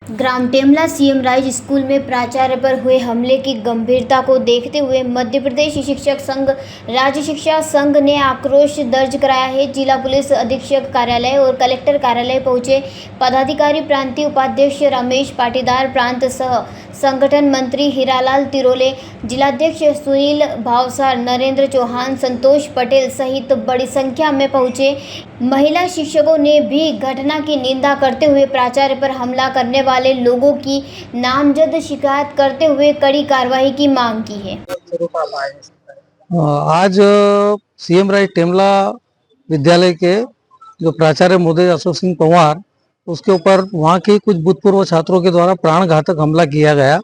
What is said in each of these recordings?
ग्राम टेमला CM rise school में प्राचार्य पर हुए हमले की गंभीरता को देखते हुए मध्य प्रदेश शिक्षक संघ राज्य शिक्षा संघ ने आक्रोश दर्ज कराया है। जिला पुलिस अधीक्षक कार्यालय और कलेक्टर कार्यालय पहुंचे पदाधिकारी प्रांतीय उपाध्यक्ष रमेश पाटीदार, प्रांत सह संगठन मंत्री हीरालाल तिरोले, जिलाध्यक्ष सुनील भावसार, नरेंद्र चौहान, संतोष पटेल सहित बड़ी संख्या में पहुंचे महिला शिक्षकों ने भी घटना की निंदा करते हुए प्राचार्य पर हमला करने वाले लोगों की नामजद शिकायत करते हुए कड़ी कार्रवाई की मांग की है। आज सीएम राइज टेमला विद्यालय के जो प्राचार्य महोदय अशोक सिंह पंवार, उसके ऊपर वहाँ के कुछ भूतपूर्व छात्रों के द्वारा प्राण घातक हमला किया गया।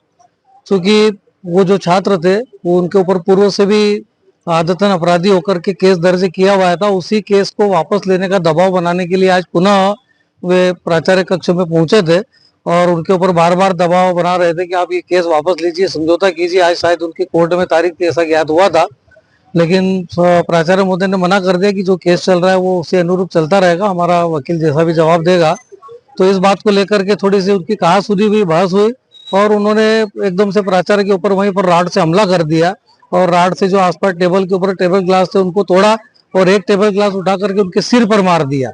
क्योंकि वो जो छात्र थे वो उनके ऊपर पूर्व से भी आदतन अपराधी होकर के केस दर्ज किया हुआ था। उसी केस को वापस लेने का दबाव बनाने के लिए आज पुनः वे प्राचार्य कक्ष में पहुंचे थे और उनके ऊपर बार बार दबाव बना रहे थे कि आप ये केस वापस लीजिए, समझौता कीजिए। आज शायद उनकी कोर्ट में तारीख ऐसा ज्ञात हुआ था, लेकिन प्राचार्य महोदय ने मना कर दिया कि जो केस चल रहा है वो उसे अनुरूप चलता रहेगा, हमारा वकील जैसा भी जवाब देगा। तो इस बात को लेकर के थोड़ी सी उनकी कहा-सुनी हुई, बहस हुई और उन्होंने एकदम से प्राचार्य के ऊपर वहीं पर राड से हमला कर दिया और राड से जो आसपास टेबल के ऊपर टेबल ग्लास थे उनको तोड़ा और एक टेबल ग्लास उठा करके उनके सिर पर मार दिया,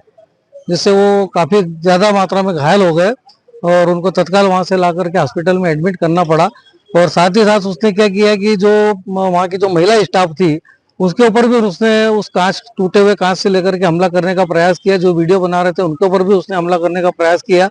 जिससे वो काफी ज्यादा मात्रा में घायल हो गए और उनको तत्काल वहां से ला करके हॉस्पिटल में एडमिट करना पड़ा। और साथ ही साथ उसने क्या किया कि जो वहाँ की जो महिला स्टाफ थी उसके ऊपर भी उसने उस कांच, टूटे हुए कांच से लेकर के हमला करने का प्रयास किया। जो वीडियो बना रहे थे उनके ऊपर भी उसने हमला करने का प्रयास किया।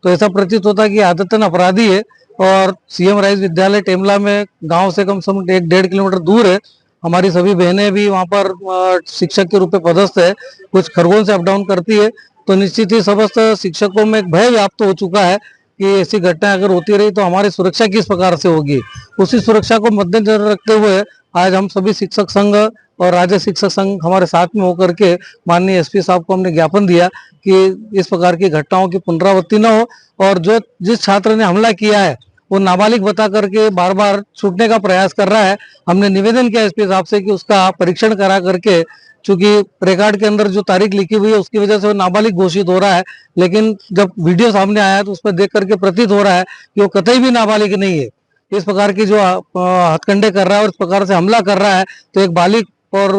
तो ऐसा प्रतीत होता है कि आदतन अपराधी है। और सीएम राइज विद्यालय टेमला में गांव से कम से कम 1-1.5 किलोमीटर दूर है। हमारी सभी बहनें भी वहाँ पर शिक्षक के रूप में पदस्थ है, कुछ खरगोन से अप डाउन करती है। तो निश्चित ही समस्त शिक्षकों में एक भय व्याप्त हो चुका है कि ऐसी घटना अगर होती रही तो हमारी सुरक्षा किस प्रकार से होगी। उसी सुरक्षा को मद्देनजर रखते हुए आज हम सभी शिक्षक संघ और राज्य शिक्षक संघ हमारे साथ में होकर के माननीय एसपी साहब को हमने ज्ञापन दिया कि इस प्रकार की घटनाओं की पुनरावृत्ति न हो और जो जिस छात्र ने हमला किया है वो नाबालिग बता करके बार बार छूटने का प्रयास कर रहा है। हमने निवेदन किया एसपी साहब से कि उसका परीक्षण करा करके, चूंकि रिकॉर्ड के अंदर जो तारीख लिखी हुई है उसकी वजह से वो नाबालिग घोषित हो रहा है, लेकिन जब वीडियो सामने आया तो उसमें देख करके प्रतीत हो रहा है कि वो कतई भी नाबालिग नहीं है। इस प्रकार की जो हथकंडे कर रहा है और इस प्रकार से हमला कर रहा है तो एक बालिग और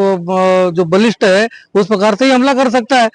जो बलिष्ठ है उस प्रकार से ही हमला कर सकता है।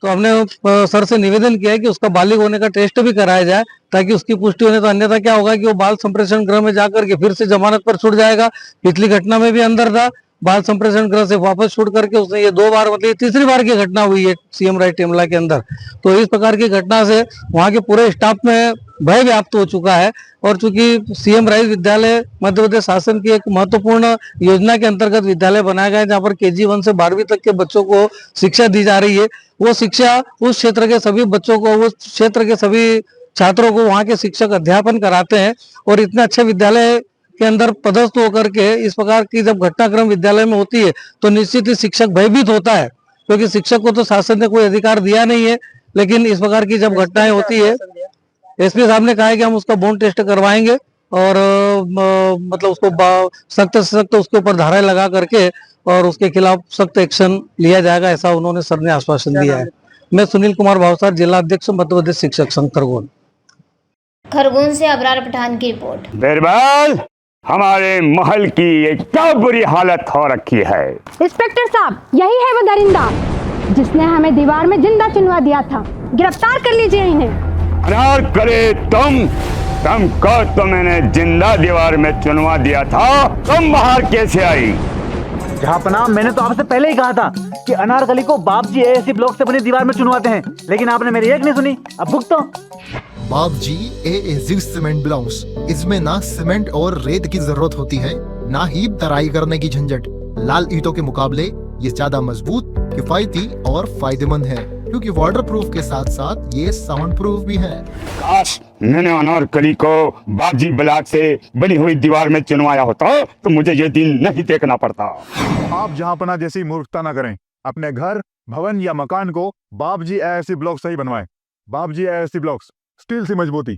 तो हमने सर से निवेदन किया है कि उसका बालिग होने का टेस्ट भी कराया जाए ताकि उसकी पुष्टि होने, तो अन्यथा क्या होगा कि वो बाल संप्रेषण गृह में जाकर के फिर से जमानत पर छूट जाएगा। पिछली घटना में भी अंदर था, बाल संप्रेषण गृह से वापस छूट करके उसने ये 2 बार, मतलब तीसरी बार की घटना हुई है सीएम राइज टेमला के अंदर। तो इस प्रकार की घटना से वहाँ के पूरे स्टाफ में भय व्याप्त हो चुका है। और चूंकि सीएम राइज विद्यालय मध्य प्रदेश शासन की एक महत्वपूर्ण योजना के अंतर्गत विद्यालय बनाया गया है जहाँ पर KG 1 से 12वीं तक के बच्चों को शिक्षा दी जा रही है। वो शिक्षा उस क्षेत्र के सभी बच्चों को, उस क्षेत्र के सभी छात्रों को वहाँ के शिक्षक अध्यापन कराते हैं। और इतने अच्छे विद्यालय के अंदर पदस्थ होकर के इस प्रकार की जब घटनाक्रम विद्यालय में होती है तो निश्चित ही शिक्षक भयभीत होता है, क्योंकि शिक्षक को तो शासन ने कोई अधिकार दिया नहीं है। लेकिन इस प्रकार की जब घटनाएं होती है, एसपी साहब ने कहा है कि हम उसका बोन टेस्ट करवाएंगे और मतलब उसको सख्त से सख्त उसके ऊपर धाराएं लगा करके और उसके खिलाफ सख्त एक्शन लिया जाएगा, ऐसा उन्होंने सर ने आश्वासन दिया है। मैं सुनील कुमार भावसार, जिला अध्यक्ष मध्य प्रदेश शिक्षक संघ खरगोन। खरगोन से अबरार पठान की रिपोर्ट। बिरबल, हमारे महल की ये क्या बुरी हालत हो रखी है। इंस्पेक्टर साहब, यही है वो दरिंदा जिसने हमें दीवार में जिंदा चुनवा दिया था। गिरफ्तार कर लीजिए इन्हें। अनार करे तुमको तो मैंने जिंदा दीवार में चुनवा दिया था, तुम बाहर कैसे आई? जहांपनाह, मैंने तो आपसे पहले ही कहा था कि अनारकली को बापजी एएससी ब्लॉक से बनी दीवार में चुनवाते हैं, लेकिन आपने मेरी एक नहीं सुनी। अब भुगतो। बापजी एएससी सीमेंट ब्लॉक्स, इसमें ना सीमेंट और रेत की जरूरत होती है, ना ही तराई करने की झंझट। लाल ईंटों के मुकाबले ये ज्यादा मजबूत, किफायती और फायदेमंद है, क्योंकि वाटर प्रूफ के साथ साथ ये साउंड प्रूफ भी है। काश मैंने अनारकली को बापजी ब्लॉक से बनी हुई दीवार में चुनवाया होता तो मुझे ये दिन नहीं देखना पड़ता। आप जहांपना जैसी मूर्खता न करें। अपने घर, भवन या मकान को बापजी एएससी ब्लॉक से ही बनवाएं। बापजी एएससी ब्लॉक्स, स्टील से मजबूती।